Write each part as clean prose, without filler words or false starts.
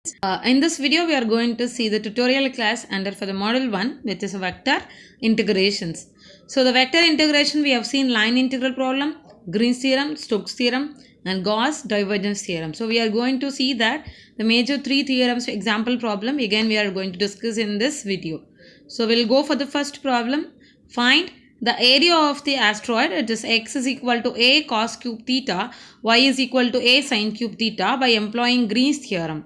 In this video, we are going to see the tutorial class under for the model 1, which is vector integrations. So the vector integration, we have seen line integral problem, Green's theorem, Stokes theorem, and Gauss divergence theorem. So we are going to see that the major three theorems example problem again we are going to discuss in this video. So we'll go for the first problem. Find the area of the asteroid. It is x is equal to a cos cube theta, y is equal to a sin cube theta by employing Green's theorem.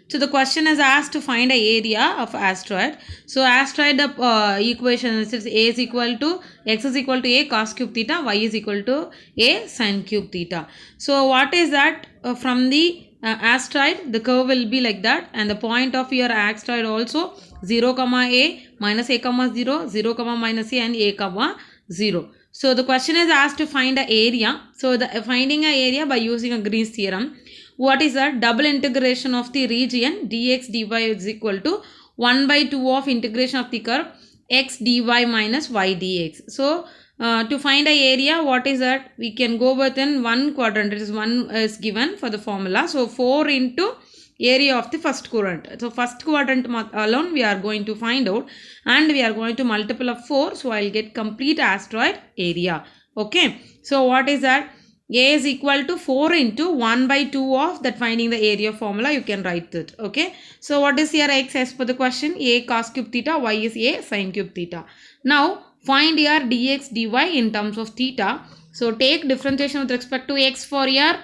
So the question is asked to find a area of asteroid. So asteroid equation is a is equal to x is equal to a cos cube theta, y is equal to a sin cube theta. So what is that from the asteroid? The curve will be like that, and the point of your asteroid also 0 comma a minus a comma 0, 0 comma minus a, and a comma 0. So the question is asked to find the area. So the finding a area by using a Green's theorem. What is that? Double integration of the region dx dy is equal to 1 by 2 of integration of the curve x dy minus y dx. So to find a area, what is that? We can go within one quadrant. It is 1 is given for the formula. So 4 into area of the first quadrant. So first quadrant alone we are going to find out, and we are going to multiple of 4. So I will get complete asteroid area. Okay. So what is that? A is equal to 4 into 1 by 2 of that finding the area formula. You can write it. Okay. So what is here x as per the question? A cos cube theta, y is a sin cube theta. Now find your dx dy in terms of theta. So take differentiation with respect to x for your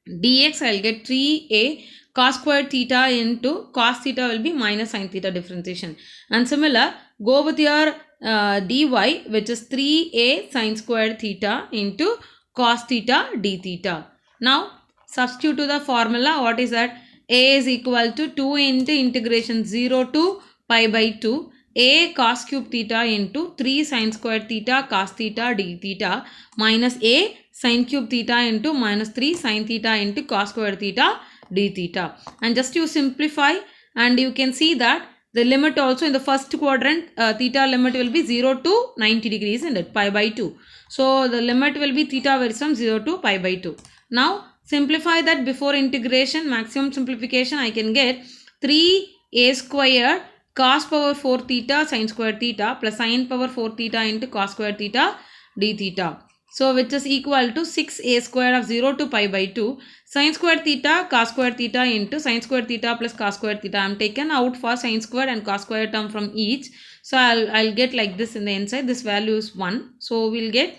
dx. I will get 3a cos squared theta into cos theta will be minus sin theta differentiation. And similar, go with your dy, which is 3a sin squared theta into cos theta d theta. Now substitute to the formula. What is that? A is equal to 2 into integration 0 to pi by 2 a cos cube theta into 3 sin squared theta cos theta d theta minus a sin cube theta into minus 3 sin theta into cos squared theta d theta. And just you simplify, and you can see that the limit also in the first quadrant theta limit will be 0 to 90 degrees in it, pi by 2. So the limit will be theta varies from 0 to pi by 2. Now simplify that before integration, maximum simplification, I can get 3a squared cos power 4 theta sin squared theta plus sin power 4 theta into cos squared theta d theta. So which is equal to 6a squared of 0 to pi by 2 sin squared theta cos squared theta into sin squared theta plus cos squared theta. I am taken out for sin squared and cos squared term from each. So I'll get like this in the inside. This value is 1. So we'll get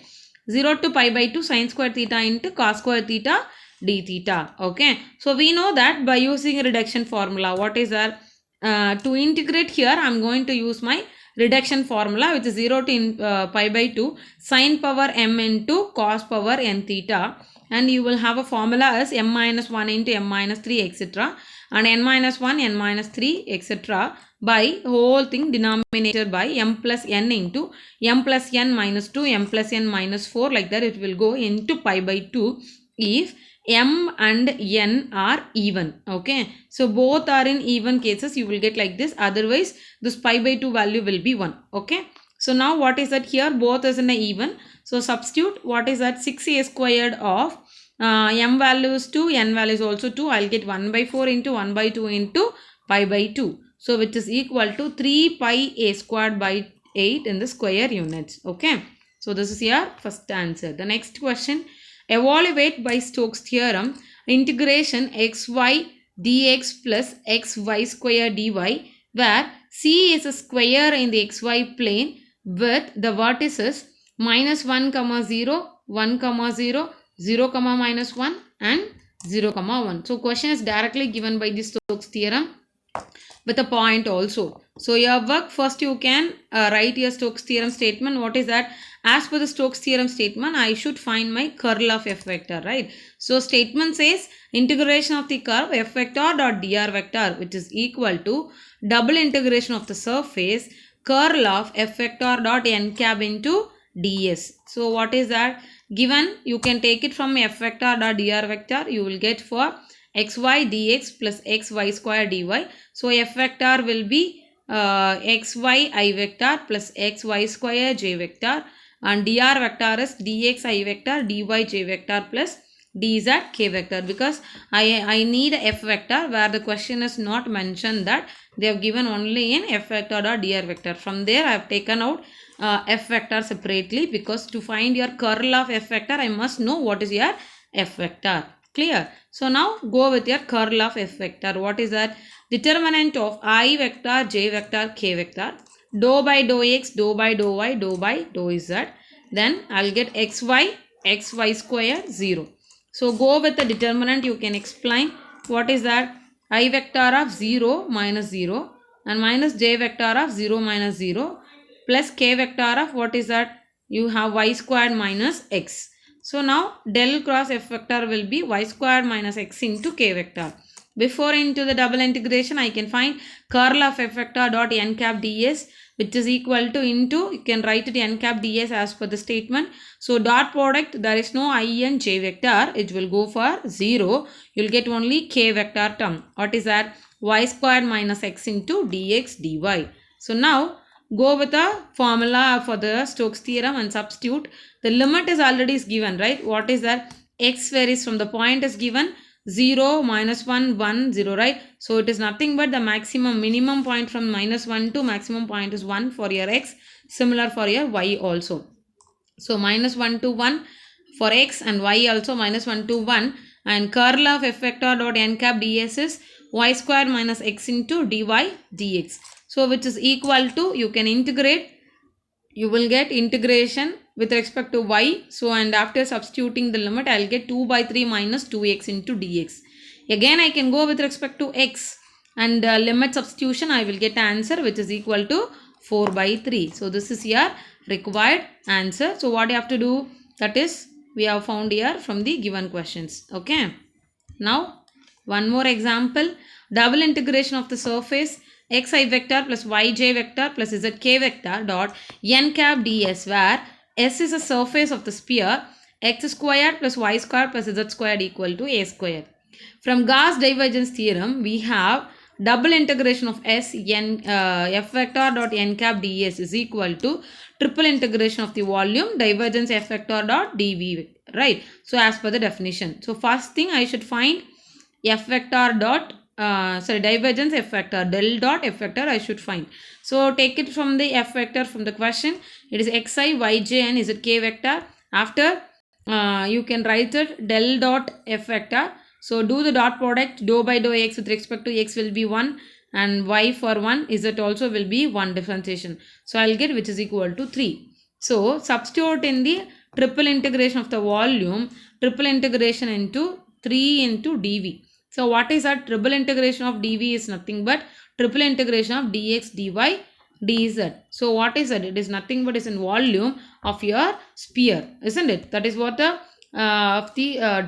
0 to pi by 2 sin squared theta into cos squared theta d theta. Okay. So we know that by using a reduction formula. What is that? To integrate here, I am going to use my reduction formula, which is 0 to pi by 2 sin power m into cos power n theta, and you will have a formula as m minus 1 into m minus 3 etc. and n minus 1 n minus 3 etc. by whole thing denominator by m plus n into m plus n minus 2 m plus n minus 4, like that it will go into pi by 2 if m and n are even. Okay, so both are in even cases, you will get like this. Otherwise this pi by 2 value will be 1. Okay, so now what is that? Here both is in a even, so substitute. What is that? 6a squared of m value is 2, n value is also 2. I'll get 1 by 4 into 1 by 2 into pi by 2. So which is equal to 3 pi a squared by 8 in the square units. Okay, so this is your first answer. The next question. Evaluate by Stokes theorem integration xy dx plus xy square dy, where c is a square in the xy plane with the vertices minus 1 comma 0, 1 comma 0, 0 comma minus 1 and 0 comma 1. So question is directly given by the Stokes theorem with a point also. So your work, first you can write your Stokes theorem statement. What is that? As per the Stokes theorem statement, I should find my curl of f vector, right? So statement says integration of the curve f vector dot dr vector, which is equal to double integration of the surface curl of f vector dot n cap into ds. So what is that? Given, you can take it from f vector dot dr vector, you will get for xy dx plus xy square dy. So f vector will be xy I vector plus xy square j vector, and dr vector is dx I vector dy j vector plus dz k vector, because I need f vector where the question is not mentioned that they have given only in f vector or dr vector. From there I have taken out f vector separately, because to find your curl of f vector I must know what is your f vector. Clear? So now go with your curl of f vector. What is that? Determinant of I vector, j vector, k vector, dou by dou x, dou by dou y, dou by dou z. Then I'll get xy square 0. So go with the determinant. You can explain what is that? I vector of 0 minus 0 and minus j vector of 0 minus 0 plus k vector of what is that? You have y squared minus x. So now del cross f vector will be y squared minus x into k vector. Before into the double integration, I can find curl of f vector dot n cap ds, which is equal to into, you can write it n cap ds as per the statement. So dot product, there is no I and j vector, it will go for 0. You will get only k vector term. What is that? Y squared minus x into dx dy. So now go with the formula for the Stokes theorem and substitute. The limit is already given, right? What is that? X varies from the point is given 0, minus 1, 1, 0, right? So it is nothing but the minimum point from minus 1 to maximum point is 1 for your x. Similar for your y also. So minus 1 to 1 for x and y also minus 1 to 1. And curl of f vector dot n cap ds is y square minus x into dy dx. So which is equal to, you can integrate, you will get integration with respect to y. So and after substituting the limit, I will get 2 by 3 minus 2x into dx. Again I can go with respect to x and limit substitution, I will get answer which is equal to 4 by 3. So this is your required answer. So what you have to do, that is we have found here from the given questions. Okay. Now one more example. Double integration of the surface xi vector plus yj vector plus zk vector dot n cap ds, where S is a surface of the sphere, x squared plus y squared plus z squared equal to a square. From Gauss divergence theorem, we have double integration of f vector dot n cap ds is equal to triple integration of the volume divergence f vector dot dv, right? So as per the definition. So first thing I should find f vector dot divergence f vector, del dot f vector I should find. So take it from the f vector from the question. It is xi, yj and zk vector. After you can write it del dot f vector. So do the dot product, dou by dou x with respect to x will be 1 and y for 1, z also will be 1 differentiation. So I will get which is equal to 3. So substitute in the triple integration of the volume, triple integration into 3 into dv. So what is that? Triple integration of dv is nothing but triple integration of dx dy dz. So what is that? It is nothing but is in volume of your sphere, isn't it? That is what the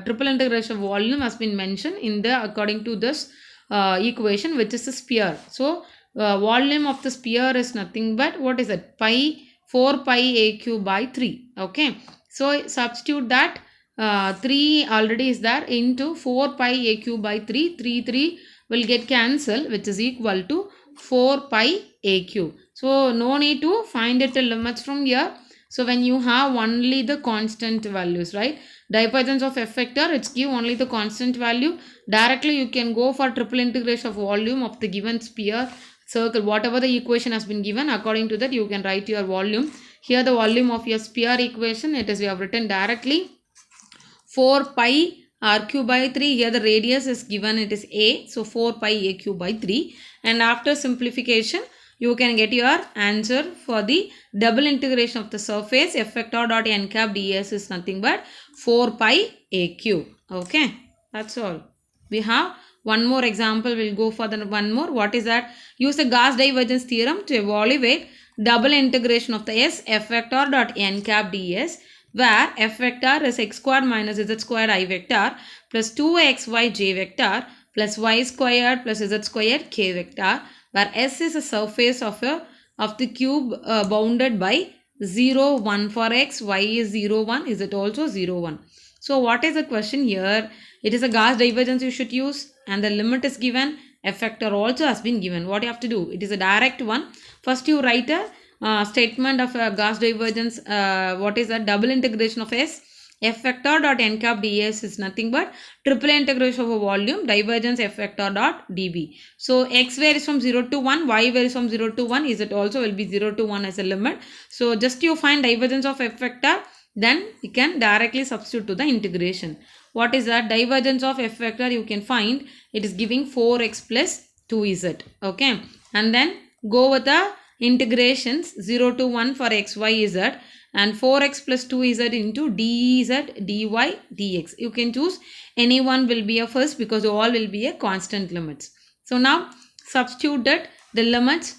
triple integration of volume has been mentioned in the according to this equation, which is a sphere. So volume of the sphere is nothing but what is it? 4 pi a cube by 3. Okay. So substitute that 3 already is there into 4 pi a cube by 3. 3 will get cancelled, which is equal to 4 pi a cube. So no need to find it the limits from here. So when you have only the constant values, right? Divergence of f vector, it's give only the constant value. Directly you can go for triple integration of volume of the given sphere, circle, whatever the equation has been given. According to that you can write your volume. Here the volume of your sphere equation, it is we have written directly 4 pi r cube by 3. Here the radius is given, it is a. So 4 pi a cube by 3. And after simplification, you can get your answer for the double integration of the surface f vector dot n cap ds is nothing but 4 pi a cube. Okay, that's all. We have one more example. We'll go for the one more. What is that? Use the Gauss divergence theorem to evaluate double integration of the f vector dot n cap ds, where f vector is x squared minus z squared I vector plus 2xy j vector plus y squared plus z squared k vector, where S is a surface of the cube bounded by 0, 1 for x, y is 0, 1, is it also 0, 1. So what is the question here? It is a Gauss divergence you should use, and the limit is given, f vector also has been given. What you have to do? It is a direct one. First you write a statement of a Gauss divergence. What is that? Double integration of S f vector dot n cap ds is nothing but triple integration of a volume divergence f vector dot dv. So x varies from 0 to 1, y varies from 0 to 1, z also will be 0 to 1 as a limit. So just you find divergence of f vector, then you can directly substitute to the integration. What is that? Divergence of f vector you can find, it is giving 4x plus 2z. Okay, and then go with the integrations 0 to 1 for x, y, z, and 4x plus 2z into dz, dy, dx. You can choose any one will be a first because all will be a constant limits. So now substituted the limits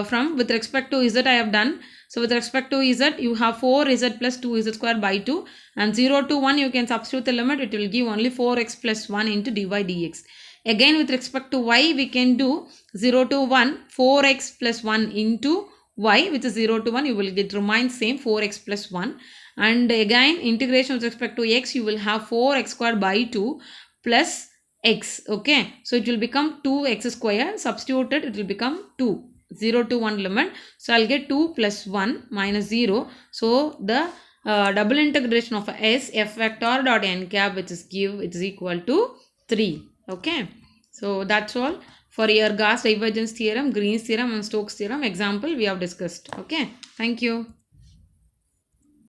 from with respect to z I have done. So with respect to z, you have 4z plus 2z square by 2, and 0 to 1 you can substitute the limit, it will give only 4x plus 1 into dy dx. Again with respect to y, we can do 0 to 1, 4x plus 1 into y, which is 0 to 1, you will get remain same 4x plus 1. And again integration with respect to x, you will have 4x square by 2 plus x. Okay, so it will become 2x square, substituted it will become 2. 0 to 1 limit, so I'll get 2 plus 1 minus 0. So the double integration of s f vector dot n cap, which is it is equal to 3. Okay, so that's all for your Gauss divergence theorem, Green's theorem and Stokes theorem example we have discussed. Okay, thank you.